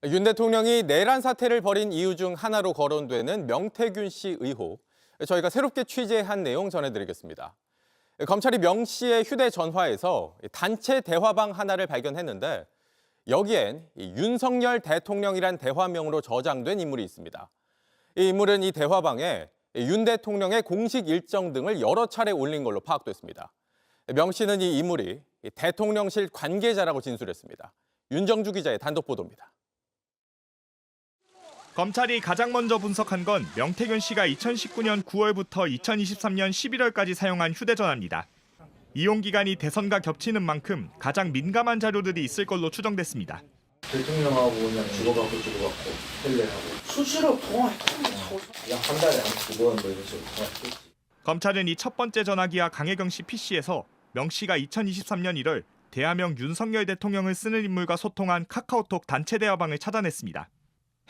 윤 대통령이 내란 사태를 벌인 이유 중 하나로 거론되는 명태균 씨 의혹. 저희가 새롭게 취재한 내용 전해드리겠습니다. 검찰이 명 씨의 휴대전화에서 단체 대화방 하나를 발견했는데 여기엔 윤석열 대통령이란 대화명으로 저장된 인물이 있습니다. 이 인물은 이 대화방에 윤 대통령의 공식 일정 등을 여러 차례 올린 걸로 파악됐습니다. 명 씨는 이 인물이 대통령실 관계자라고 진술했습니다. 윤정주 기자의 단독 보도입니다. 검찰이 가장 먼저 분석한 건 명태균 씨가 2019년 9월부터 2023년 11월까지 사용한 휴대전화입니다. 이용 기간이 대선과 겹치는 만큼 가장 민감한 자료들이 있을 걸로 추정됐습니다. 대통령하고 그냥 주고받고 텔레하고 수시로 통화하고 한 달에 한 2번 뭐 이런 식으로 통화했겠지. 검찰은 이 첫 번째 전화기와 강혜경 씨 PC에서 명 씨가 2023년 1월 대화명 윤석열 대통령을 쓰는 인물과 소통한 카카오톡 단체 대화방을 찾아냈습니다.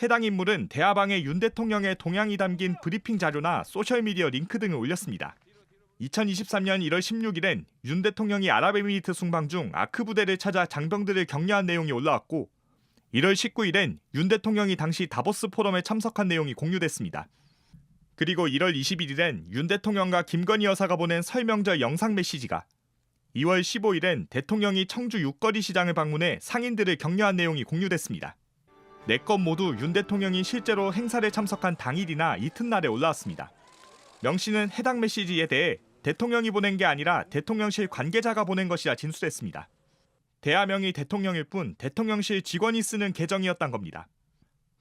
해당 인물은 대화방에 윤 대통령의 동향이 담긴 브리핑 자료나 소셜미디어 링크 등을 올렸습니다. 2023년 1월 16일엔 윤 대통령이 아랍에미리트 순방 중 아크 부대를 찾아 장병들을 격려한 내용이 올라왔고 1월 19일엔 윤 대통령이 당시 다보스 포럼에 참석한 내용이 공유됐습니다. 그리고 1월 21일엔 윤 대통령과 김건희 여사가 보낸 설명절 영상 메시지가 2월 15일엔 대통령이 청주 육거리 시장을 방문해 상인들을 격려한 내용이 공유됐습니다. 4건 모두 윤 대통령이 실제로 행사를 참석한 당일이나 이튿날에 올라왔습니다. 명 씨는 해당 메시지에 대해 대통령이 보낸 게 아니라 대통령실 관계자가 보낸 것이라 진술했습니다. 대화명이 대통령일 뿐 대통령실 직원이 쓰는 계정이었단 겁니다.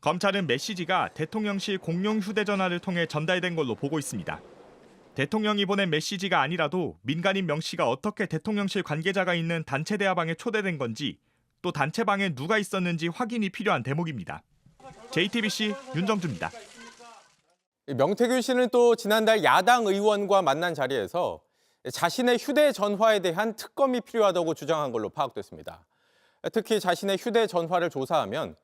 검찰은 메시지가 대통령실 공용 휴대전화를 통해 전달된 걸로 보고 있습니다. 대통령이 보낸 메시지가 아니라도 민간인 명 씨가 어떻게 대통령실 관계자가 있는 단체 대화방에 초대된 건지 또 단체방에 누가 있었는지 확인이 필요한 대목입니다. JTBC 윤정주입니다. 명태균 씨는 또 지난달 야당 의원과 만난 자리에서 자신의 휴대전화에 대한 특검이 필요하다고 주장한 걸로 파악됐습니다. 특히 자신의 휴대전화를 조사하면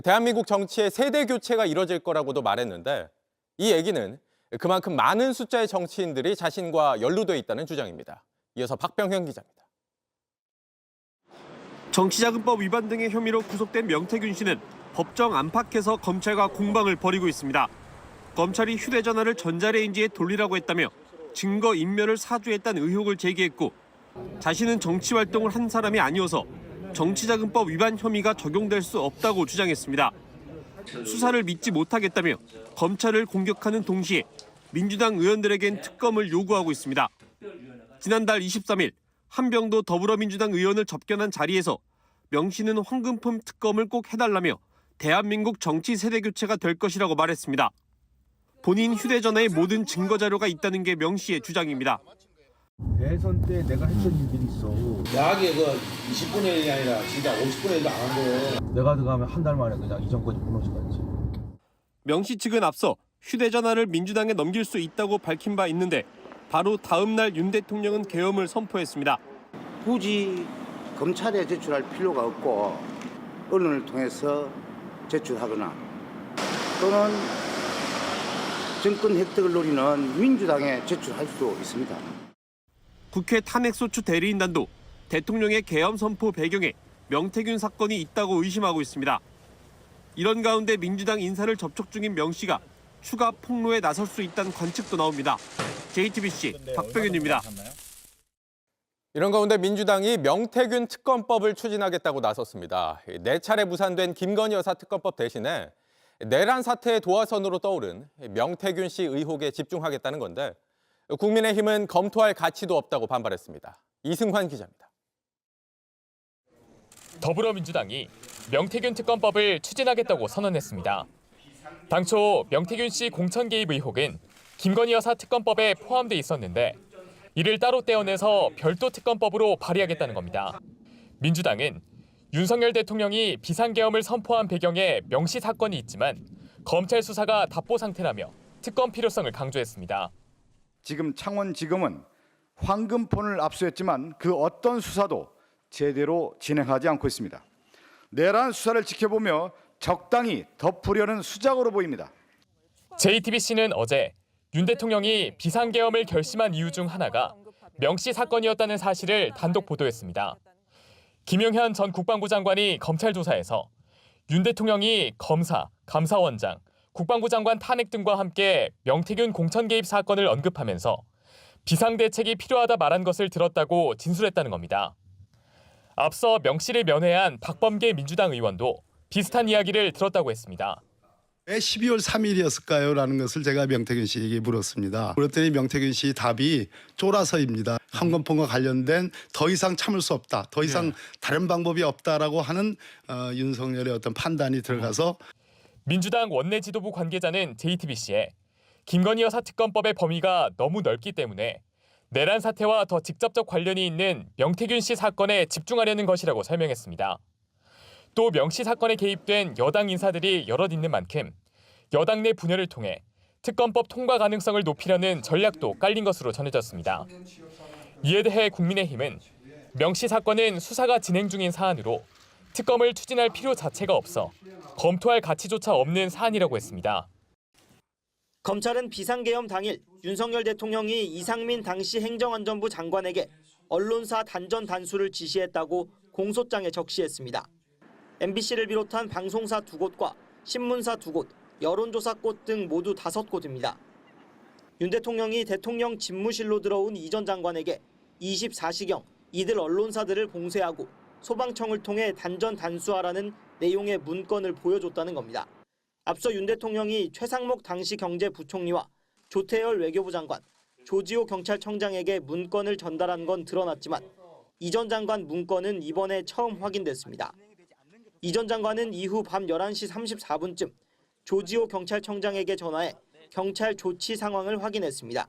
대한민국 정치의 세대 교체가 이뤄질 거라고도 말했는데 이 얘기는 그만큼 많은 숫자의 정치인들이 자신과 연루돼 있다는 주장입니다. 이어서 박병현 기자입니다. 정치자금법 위반 등의 혐의로 구속된 명태균 씨는 법정 안팎에서 검찰과 공방을 벌이고 있습니다. 검찰이 휴대전화를 전자레인지에 돌리라고 했다며 증거 인멸을 사주했다는 의혹을 제기했고 자신은 정치활동을 한 사람이 아니어서 정치자금법 위반 혐의가 적용될 수 없다고 주장했습니다. 수사를 믿지 못하겠다며 검찰을 공격하는 동시에 민주당 의원들에겐 특검을 요구하고 있습니다. 지난달 23일 한병도 더불어민주당 의원을 접견한 자리에서 명 씨는 황금품 특검을 꼭 해달라며 대한민국 정치 세대 교체가 될 것이라고 말했습니다. 본인 휴대전화에 모든 증거 자료가 있다는 게 명 씨의 주장입니다. 대선 때 내가 했던 일들이 있어. 야하게 20분의 1이 아니라 진짜 50분의 1도 안 한 거예요. 내가 들어가면 한 달 만에 그냥 이 정권이 무너질 것 같지. 명 씨 측은 앞서 휴대전화를 민주당에 넘길 수 있다고 밝힌 바 있는데 바로 다음 날 윤 대통령은 계엄을 선포했습니다. 굳이 검찰에 제출할 필요가 없고 언론을 통해서 제출하거나 또는 정권 획득을 노리는 민주당에 제출할 수 있습니다. 국회 탄핵소추 대리인단도 대통령의 계엄 선포 배경에 명태균 사건이 있다고 의심하고 있습니다. 이런 가운데 민주당 인사를 접촉 중인 명 씨가 추가 폭로에 나설 수 있다는 관측도 나옵니다. JTBC 박병현입니다. 이런 가운데 민주당이 명태균 특검법을 추진하겠다고 나섰습니다. 4차례 무산된 김건희 여사 특검법 대신에 내란 사태의 도화선으로 떠오른 명태균 씨 의혹에 집중하겠다는 건데 국민의힘은 검토할 가치도 없다고 반발했습니다. 이승환 기자입니다. 더불어민주당이 명태균 특검법을 추진하겠다고 선언했습니다. 당초 명태균 씨 공천 개입 의혹은 김건희 여사 특검법에 포함돼 있었는데 이를 따로 떼어내서 별도 특검법으로 발의하겠다는 겁니다. 민주당은 윤석열 대통령이 비상계엄을 선포한 배경에 명시 사건이 있지만 검찰 수사가 답보 상태라며 특검 필요성을 강조했습니다. 지금 창원지검은 황금폰을 압수했지만 그 어떤 수사도 제대로 진행하지 않고 있습니다. 내란 수사를 지켜보며 적당히 덮으려는 수작으로 보입니다. JTBC는 어제 윤 대통령이 비상계엄을 결심한 이유 중 하나가 명시 사건이었다는 사실을 단독 보도했습니다. 김용현 전 국방부 장관이 검찰 조사에서 윤 대통령이 검사, 감사원장, 국방부 장관 탄핵 등과 함께 명태균 공천 개입 사건을 언급하면서 비상대책이 필요하다 말한 것을 들었다고 진술했다는 겁니다. 앞서 명 씨를 면회한 박범계 민주당 의원도 비슷한 이야기를 들었다고 했습니다. 왜 12월 3일이었을까요? 라는 것을 제가 명태균 씨에게 물었습니다. 그랬더니 명태균 씨 답이 쫄아서입니다. 한건폰과 관련된 더 이상 참을 수 없다. 더 이상 다른 방법이 없다라고 하는 윤석열의 어떤 판단이 들어가서 민주당 원내 지도부 관계자는 JTBC에 김건희 여사 특검법의 범위가 너무 넓기 때문에 내란 사태와 더 직접적 관련이 있는 명태균 씨 사건에 집중하려는 것이라고 설명했습니다. 또 명 씨 사건에 개입된 여당 인사들이 여럿 있는 만큼 여당 내 분열을 통해 특검법 통과 가능성을 높이려는 전략도 깔린 것으로 전해졌습니다. 이에 대해 국민의힘은 명 씨 사건은 수사가 진행 중인 사안으로 특검을 추진할 필요 자체가 없어 검토할 가치조차 없는 사안이라고 했습니다. 검찰은 비상계엄 당일 윤석열 대통령이 이상민 당시 행정안전부 장관에게 언론사 단전 단수를 지시했다고 공소장에 적시했습니다. MBC를 비롯한 방송사 2곳과 신문사 2곳, 여론조사꽃 등 모두 5곳입니다. 윤 대통령이 대통령 집무실로 들어온 이 전 장관에게 24시경 이들 언론사들을 봉쇄하고 소방청을 통해 단전 단수하라는 내용의 문건을 보여줬다는 겁니다. 앞서 윤 대통령이 최상목 당시 경제부총리와 조태열 외교부 장관, 조지호 경찰청장에게 문건을 전달한 건 드러났지만 이 전 장관 문건은 이번에 처음 확인됐습니다. 이 전 장관은 이후 밤 11시 34분쯤 조지호 경찰청장에게 전화해 경찰 조치 상황을 확인했습니다.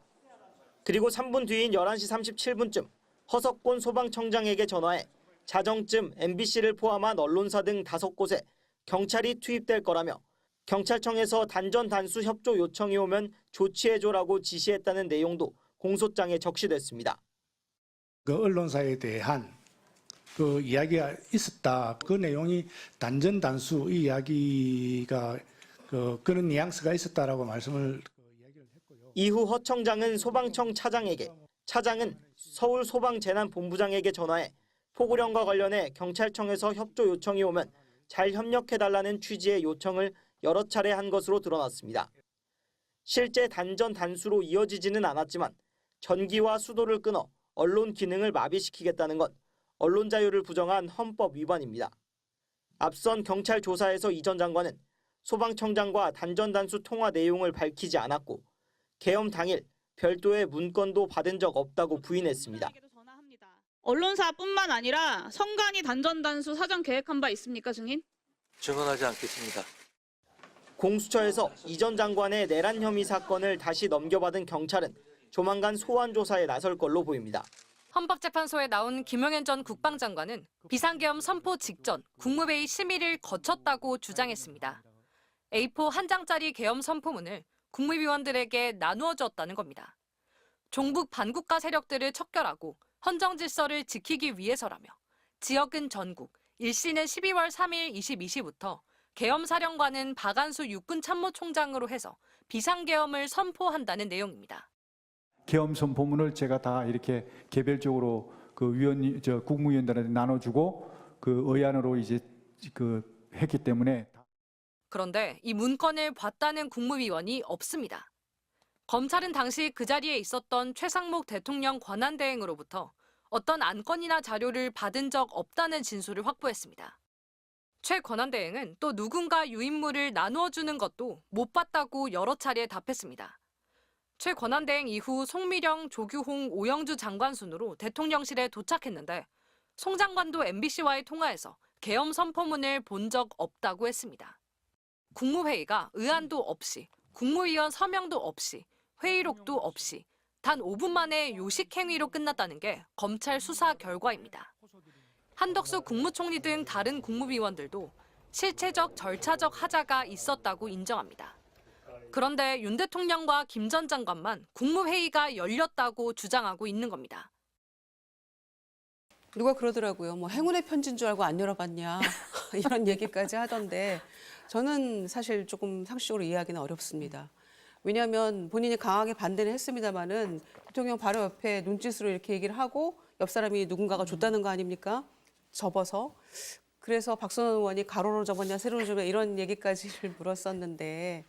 그리고 3분 뒤인 11시 37분쯤 허석곤 소방청장에게 전화해 자정쯤 MBC를 포함한 언론사 등 5곳에 경찰이 투입될 거라며 경찰청에서 단전 단수 협조 요청이 오면 조치해줘라고 지시했다는 내용도 공소장에 적시됐습니다. 그 언론사에 대한 그 이야기가 있었다. 그 내용이 단전 단수 이 이야기가 그런 뉘앙스가 있었다라고 말씀을 이야기를 했고요. 이후 허 청장은 소방청 차장에게, 차장은 서울 소방재난본부장에게 전화해 포고령과 관련해 경찰청에서 협조 요청이 오면 잘 협력해달라는 취지의 요청을 여러 차례 한 것으로 드러났습니다. 실제 단전 단수로 이어지지는 않았지만 전기와 수도를 끊어 언론 기능을 마비시키겠다는 건 언론 자유를 부정한 헌법 위반입니다. 앞선 경찰 조사에서 이 전 장관은 소방청장과 단전 단수 통화 내용을 밝히지 않았고 계엄 당일 별도의 문건도 받은 적 없다고 부인했습니다. 언론사뿐만 아니라 성간이 단전 단수 사전 계획한 바 있습니까, 증인? 증언하지 않겠습니다. 공수처에서 이 전 장관의 내란 혐의 사건을 다시 넘겨받은 경찰은 조만간 소환 조사에 나설 걸로 보입니다. 헌법재판소에 나온 김용현 전 국방장관은 비상계엄 선포 직전 국무회의 심의를 거쳤다고 주장했습니다. A4 한 장짜리 계엄 선포문을 국무위원들에게 나누어 줬다는 겁니다. 종북 반국가 세력들을 척결하고 헌정 질서를 지키기 위해서라며 지역은 전국, 일시는 12월 3일 22시부터 계엄사령관은 박안수 육군참모총장으로 해서 비상계엄을 선포한다는 내용입니다. 계엄 선포문을 제가 다 이렇게 개별적으로 그 국무위원들한테 나눠주고 그 의안으로 이제 했기 때문에. 그런데 이 문건을 봤다는 국무위원이 없습니다. 검찰은 당시 그 자리에 있었던 최상목 대통령 권한대행으로부터 어떤 안건이나 자료를 받은 적 없다는 진술을 확보했습니다. 최 권한대행은 또 누군가 유인물을 나누어 주는 것도 못 봤다고 여러 차례 답했습니다. 최 권한대행 이후 송미령, 조규홍, 오영주 장관 순으로 대통령실에 도착했는데 송 장관도 MBC와의 통화에서 계엄 선포문을 본 적 없다고 했습니다. 국무회의가 의안도 없이, 국무위원 서명도 없이, 회의록도 없이 단 5분 만에 요식행위로 끝났다는 게 검찰 수사 결과입니다. 한덕수 국무총리 등 다른 국무위원들도 실체적, 절차적 하자가 있었다고 인정합니다. 그런데 윤 대통령과 김 전 장관만 국무회의가 열렸다고 주장하고 있는 겁니다. 누가 그러더라고요. 뭐 행운의 편지인 줄 알고 안 열어봤냐 이런 얘기까지 하던데 저는 사실 조금 상식적으로 이해하기는 어렵습니다. 왜냐하면 본인이 강하게 반대는 했습니다마는 대통령 바로 옆에 눈짓으로 이렇게 얘기를 하고 옆 사람이 누군가가 줬다는 거 아닙니까? 접어서 그래서 박선원 의원이 가로로 접었냐 세로로 접었냐 이런 얘기까지를 물었었는데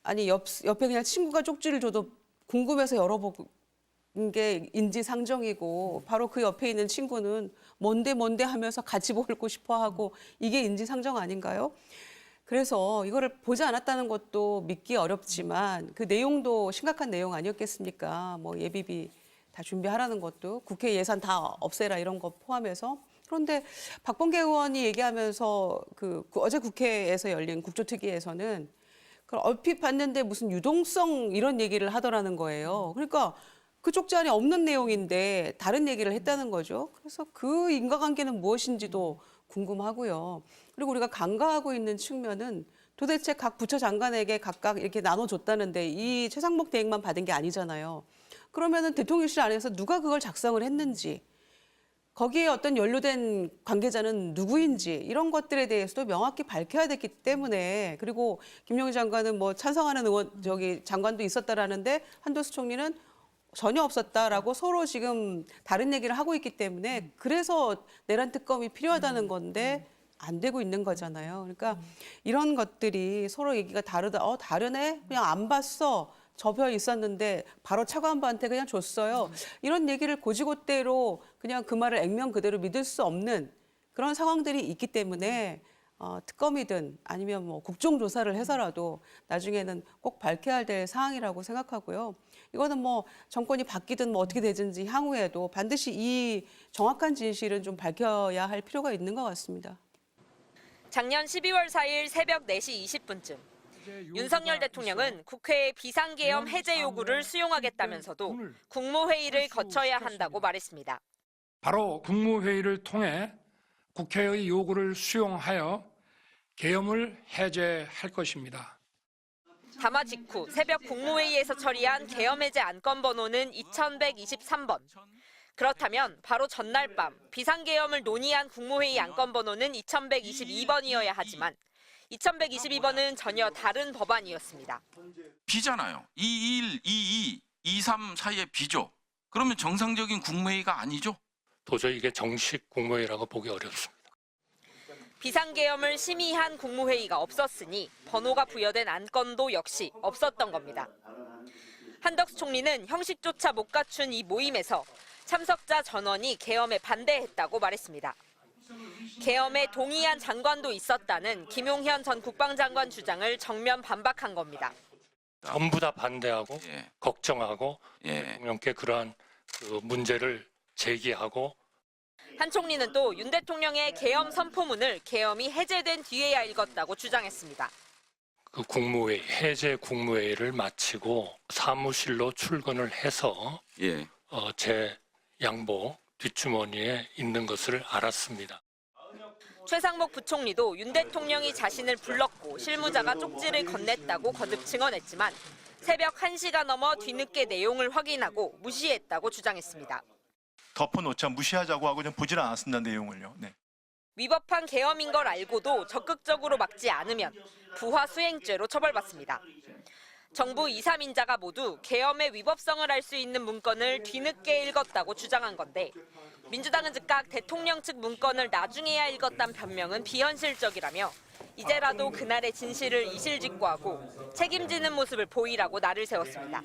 아니 옆에 그냥 친구가 쪽지를 줘도 궁금해서 열어보고 게 인지상정이고 바로 그 옆에 있는 친구는 뭔데 하면서 같이 보고 싶어 하고 이게 인지상정 아닌가요? 그래서 이거를 보지 않았다는 것도 믿기 어렵지만 그 내용도 심각한 내용 아니었겠습니까? 뭐 예비비 다 준비하라는 것도 국회 예산 다 없애라 이런 거 포함해서. 그런데 박범계 의원이 얘기하면서 어제 국회에서 열린 국조특위에서는 그걸 얼핏 봤는데 무슨 유동성 이런 얘기를 하더라는 거예요. 그러니까 그 쪽지 안에 없는 내용인데 다른 얘기를 했다는 거죠. 그래서 그 인과관계는 무엇인지도 궁금하고요. 그리고 우리가 간과하고 있는 측면은 도대체 각 부처 장관에게 각각 이렇게 나눠줬다는데 이 최상목 대행만 받은 게 아니잖아요. 그러면은 대통령실 안에서 누가 그걸 작성을 했는지, 거기에 어떤 연루된 관계자는 누구인지 이런 것들에 대해서도 명확히 밝혀야 됐기 때문에, 그리고 김용희 장관은 뭐 찬성하는 장관도 있었다라는데 한도수 총리는 전혀 없었다라고 서로 지금 다른 얘기를 하고 있기 때문에 그래서 내란 특검이 필요하다는 건데 안 되고 있는 거잖아요. 그러니까 이런 것들이 서로 얘기가 다르다. 다르네? 그냥 안 봤어. 접혀 있었는데 바로 차관보한테 그냥 줬어요. 이런 얘기를 고지고대로 그냥 그 말을 액면 그대로 믿을 수 없는 그런 상황들이 있기 때문에 특검이든 아니면 뭐 국정조사를 해서라도 나중에는 꼭 밝혀야 될 사항이라고 생각하고요. 이거는 뭐 정권이 바뀌든 뭐 어떻게 되든지 향후에도 반드시 이 정확한 진실은 좀 밝혀야 할 필요가 있는 것 같습니다. 작년 12월 4일 새벽 4시 20분쯤 윤석열 대통령은 국회의 비상계엄 해제 요구를 수용하겠다면서도 국무회의를 거쳐야 한다고 말했습니다. 바로 국무회의를 통해 국회의 요구를 수용하여 계엄을 해제할 것입니다. 담화 직후 새벽 국무회의에서 처리한 계엄 해제 안건 번호는 2123번. 그렇다면 바로 전날 밤 비상계엄을 논의한 국무회의 안건 번호는 2122번이어야 하지만 2122번은 전혀 다른 법안이었습니다. 비잖아요. 21, 22, 23 사이에 비죠. 그러면 정상적인 국무회의가 아니죠? 도저히 이게 정식 국무회의라고 보기 어렵습니다. 비상계엄을 심의한 국무회의가 없었으니 번호가 부여된 안건도 역시 없었던 겁니다. 한덕수 총리는 형식조차 못 갖춘 이 모임에서 참석자 전원이 계엄에 반대했다고 말했습니다. 계엄에 동의한 장관도 있었다는 김용현 전 국방장관 주장을 정면 반박한 겁니다. 전부 다 반대하고 걱정하고 대통령께 그러한 문제를 제기하고 한 총리는 또 윤 대통령의 계엄 선포문을 계엄이 해제된 뒤에야 읽었다고 주장했습니다. 그 국무회의, 해제 국무회의를 마치고 사무실로 출근을 해서 제 양복 뒷주머니에 있는 것을 알았습니다. 최상목 부총리도 윤 대통령이 자신을 불렀고 실무자가 쪽지를 건넸다고 거듭 증언했지만 새벽 1시가 넘어 뒤늦게 내용을 확인하고 무시했다고 주장했습니다. 덮어놓자 무시하자고 하고 좀 보질 않았습니다. 내용을요. 네. 위법한 계엄인 걸 알고도 적극적으로 막지 않으면 부하 수행죄로 처벌받습니다. 정부 2, 3인자가 모두 계엄의 위법성을 알 수 있는 문건을 뒤늦게 읽었다고 주장한 건데 민주당은 즉각 대통령 측 문건을 나중에야 읽었다는 변명은 비현실적이라며 이제라도 그날의 진실을 이실직고하고 책임지는 모습을 보이라고 날을 세웠습니다.